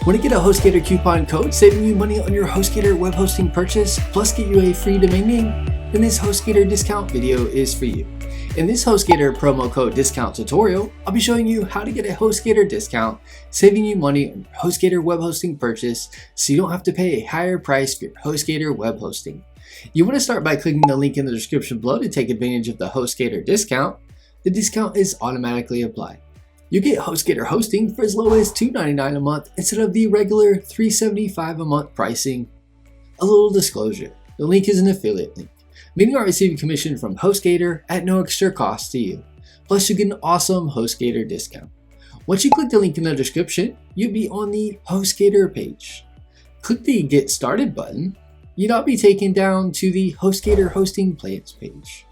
Want to get a HostGator coupon code saving you money on your HostGator web hosting purchase, plus get you a free domain name? Then this HostGator discount video is for you. In this HostGator promo code discount tutorial, I'll be showing you how to get a HostGator discount, saving you money on your HostGator web hosting purchase so you don't have to pay a higher price for your HostGator web hosting. You want to start by clicking the link in the description below to take advantage of the HostGator discount. The discount is automatically applied. You get HostGator hosting for as low as $2.99 a month instead of the regular $3.75 a month pricing. A little disclosure, the link is an affiliate link, meaning I'm receiving commission from HostGator at no extra cost to you. Plus you get an awesome HostGator discount. Once you click the link in the description, you'll be on the HostGator page. Click the Get Started button. You'll now be taken down to the HostGator hosting plans page.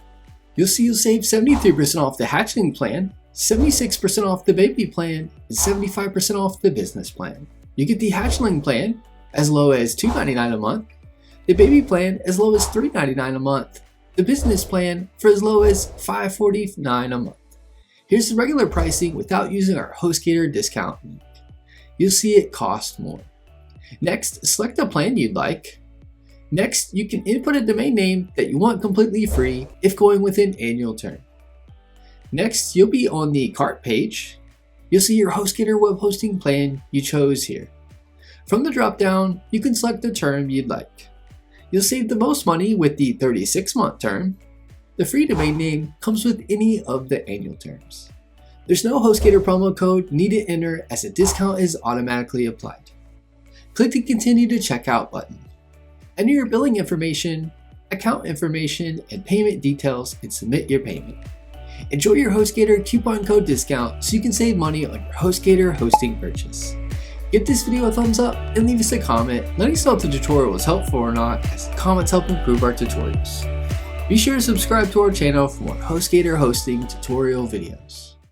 You'll see you'll save 73% off the hatchling plan, 76% off the baby plan, and 75% off the business plan. You get the hatchling plan as low as $2.99 a month, the baby plan as low as $3.99 a month, the business plan for as low as $5.49 a month. Here's the regular pricing without using our HostGator discount link. You'll see it cost more. Next, select the plan you'd like. Next, you can input a domain name that you want completely free if going with an annual term. Next, you'll be on the cart page. You'll see your HostGator web hosting plan you chose here. From the dropdown, you can select the term you'd like. You'll save the most money with the 36-month term. The free domain name comes with any of the annual terms. There's no HostGator promo code needed to enter as a discount is automatically applied. Click the Continue to Checkout button. Enter your billing information, account information, and payment details and submit your payment. Enjoy your HostGator coupon code discount so you can save money on your HostGator hosting purchase. Give this video a thumbs up and leave us a comment letting us know if the tutorial was helpful or not, as comments help improve our tutorials. Be sure to subscribe to our channel for more HostGator hosting tutorial videos.